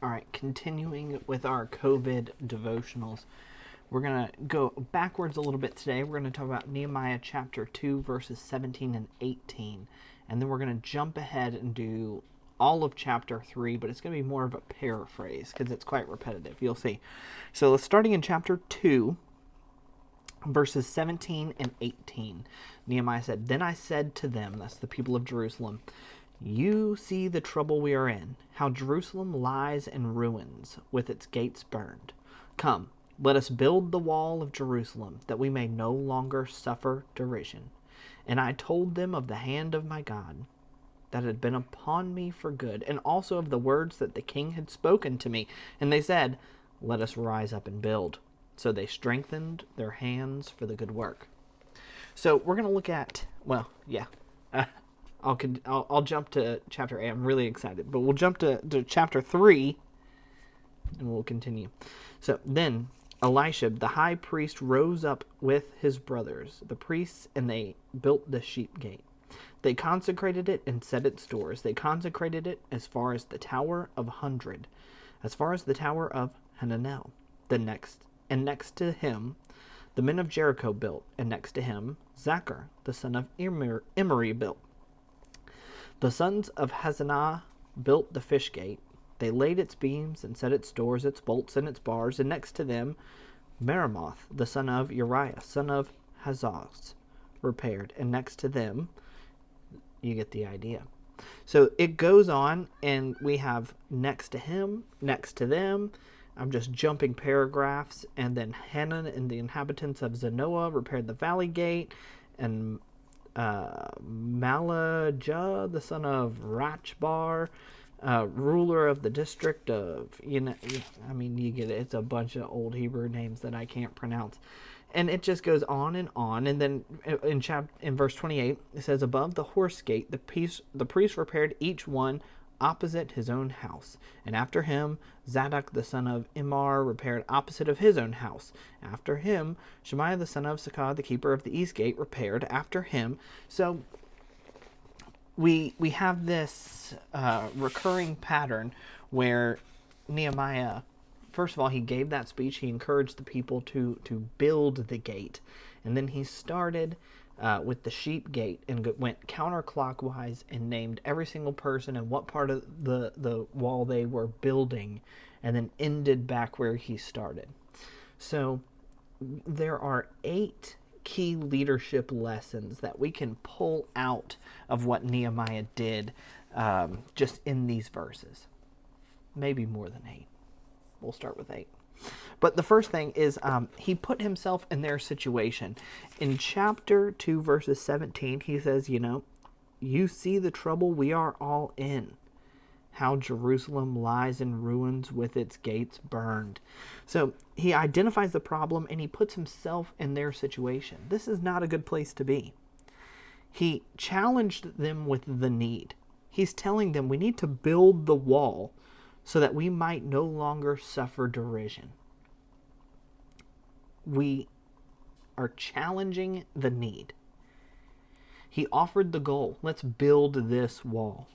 All right, continuing with our COVID devotionals, we're going to go backwards a little bit today. We're going to talk about Nehemiah chapter 2, verses 17 and 18. And then we're going to jump ahead and do all of chapter 3, but it's going to be more of a paraphrase because it's quite repetitive. You'll see. So starting in chapter 2, verses 17 and 18, Nehemiah said, "Then I said to them," that's the people of Jerusalem, "You see the trouble we are in, how Jerusalem lies in ruins, with its gates burned. Come, let us build the wall of Jerusalem, that we may no longer suffer derision. And I told them of the hand of my God, that had been upon me for good, and also of the words that the king had spoken to me. And they said, Let us rise up and build. So they strengthened their hands for the good work." So we're going to look at, I'll jump to chapter 8. I'm really excited. But we'll jump to chapter 3, and we'll continue. So then Elisha, the high priest, rose up with his brothers, the priests, and they built the sheep gate. They consecrated it and set its doors. They consecrated it as far as the Tower of 100, as far as the Tower of Hananel. Next to him, the men of Jericho built, and next to him, Zachar, the son of Emery, built. The sons of Hazanah built the fish gate. They laid its beams and set its doors, its bolts, and its bars. And next to them, Meremoth, the son of Uriah, son of Hazaz, repaired. And next to them, you get the idea. So it goes on, and we have next to him, next to them. I'm just jumping paragraphs. And then Hanan and the inhabitants of Zanoah repaired the valley gate. And Malajah, the son of Rachbar, ruler of the district of, you get it. It's a bunch of old Hebrew names that I can't pronounce. And it just goes on and on. And then in verse 28, it says, "Above the horse gate, the priest repaired each one opposite his own house. And after him, Zadok the son of Imar repaired opposite of his own house. After him, Shemaiah the son of Sakah, the keeper of the east gate, repaired after him." So we have this recurring pattern where Nehemiah, first of all, he gave that speech. He encouraged the people to build the gate. And then he started with the sheep gate and went counterclockwise and named every single person and what part of the wall they were building, and then ended back where he started. So there are 8 key leadership lessons that we can pull out of what Nehemiah did just in these verses. Maybe more than 8. We'll start with 8. But the first thing is he put himself in their situation. In chapter 2, verses 17, he says, "You see the trouble we are all in, how Jerusalem lies in ruins with its gates burned." So he identifies the problem and he puts himself in their situation. This is not a good place to be. He challenged them with the need. He's telling them we need to build the wall so that we might no longer suffer derision. We are challenging the need. He offered the goal. Let's build this wall.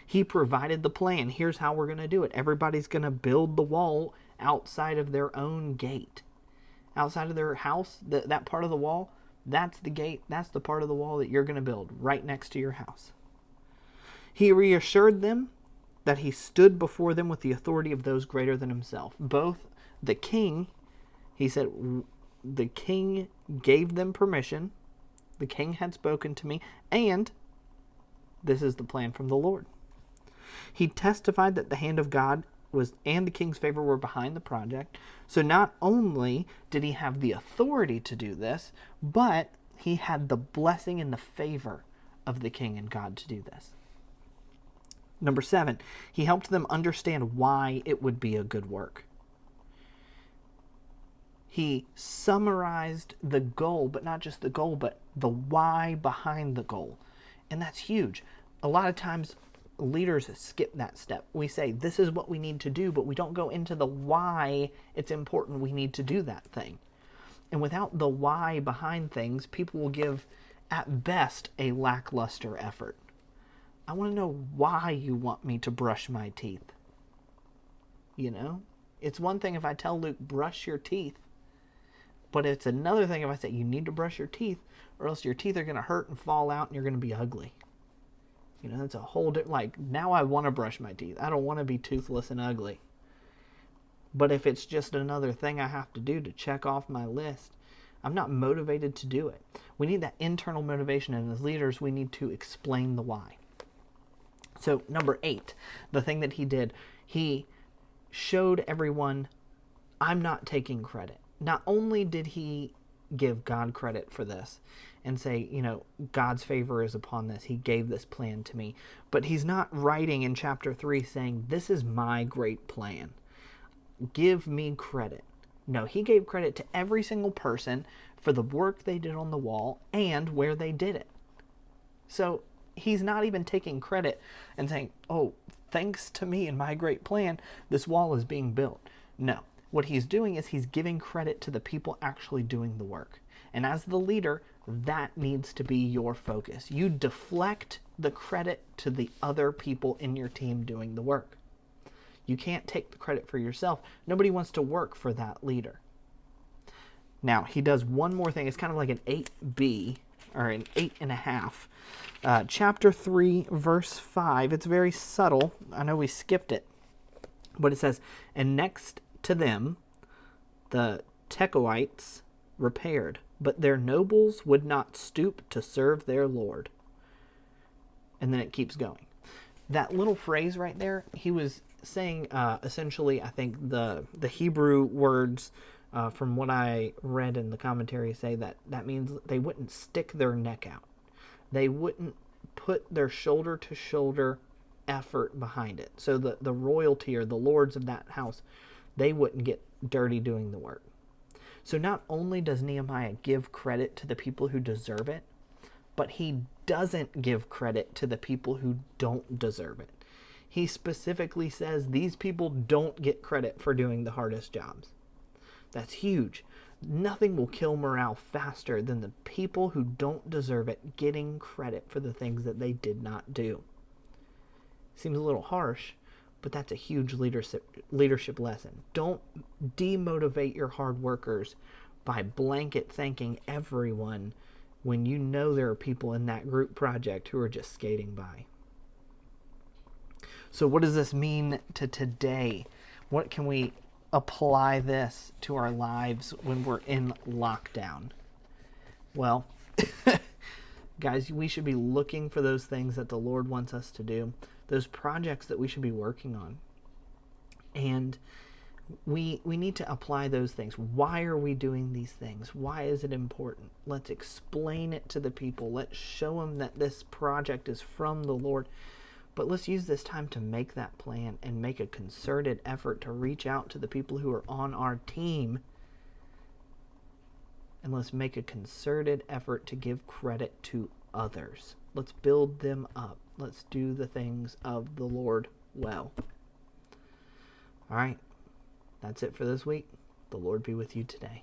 He provided the plan. Here's how we're going to do it. Everybody's going to build the wall outside of their own gate. Outside of their house, that part of the wall, that's the gate. That's the part of the wall that you're going to build right next to your house. He reassured them that he stood before them with the authority of those greater than himself. Both the king, he said, the king gave them permission. The king had spoken to me, and this is the plan from the Lord. He testified that the hand of God and the king's favor were behind the project. So not only did he have the authority to do this, but he had the blessing and the favor of the king and God to do this. Number 7, he helped them understand why it would be a good work. He summarized the goal, but not just the goal, but the why behind the goal. And that's huge. A lot of times leaders skip that step. We say, this is what we need to do, but we don't go into the why it's important we need to do that thing. And without the why behind things, people will give, at best, a lackluster effort. I want to know why you want me to brush my teeth. you know? It's one thing if I tell Luke, brush your teeth, but it's another thing if I say, you need to brush your teeth, or else your teeth are going to hurt and fall out and you're going to be ugly. You know, that's a whole different, like, now I want to brush my teeth. I don't want to be toothless and ugly. But if it's just another thing I have to do to check off my list, I'm not motivated to do it. We need that internal motivation, and as leaders, we need to explain the why. So, number 8, the thing that he did, he showed everyone, I'm not taking credit. Not only did he give God credit for this and say, you know, God's favor is upon this, he gave this plan to me, but he's not writing in chapter 3 saying, this is my great plan, give me credit. No, he gave credit to every single person for the work they did on the wall and where they did it. So he's not even taking credit and saying, oh, thanks to me and my great plan, this wall is being built. No, what he's doing is he's giving credit to the people actually doing the work. And as the leader, that needs to be your focus. You deflect the credit to the other people in your team doing the work. You can't take the credit for yourself. Nobody wants to work for that leader. Now, he does one more thing. It's kind of like an 8B, or an 8.5. Chapter 3, verse 5. It's very subtle. I know we skipped it. But it says, and next to them, the Tekoites repaired, but their nobles would not stoop to serve their Lord. And then it keeps going. That little phrase right there, he was saying essentially, I think the Hebrew words from what I read in the commentary say that means they wouldn't stick their neck out. They wouldn't put their shoulder to shoulder effort behind it. So the royalty or the lords of that house, they wouldn't get dirty doing the work. So not only does Nehemiah give credit to the people who deserve it, but he doesn't give credit to the people who don't deserve it. He specifically says these people don't get credit for doing the hardest jobs. That's huge. Nothing will kill morale faster than the people who don't deserve it getting credit for the things that they did not do. Seems a little harsh, but that's a huge leadership lesson. Don't demotivate your hard workers by blanket thanking everyone when you know there are people in that group project who are just skating by. So what does this mean to today? What can we apply this to our lives when we're in lockdown? Well, guys, we should be looking for those things that the Lord wants us to do, those projects that we should be working on. And we need to apply those things. Why are we doing these things? Why is it important? Let's explain it to the people. Let's show them that this project is from the Lord. But let's use this time to make that plan and make a concerted effort to reach out to the people who are on our team. And let's make a concerted effort to give credit to others. Let's build them up. Let's do the things of the Lord well. All right. That's it for this week. The Lord be with you today.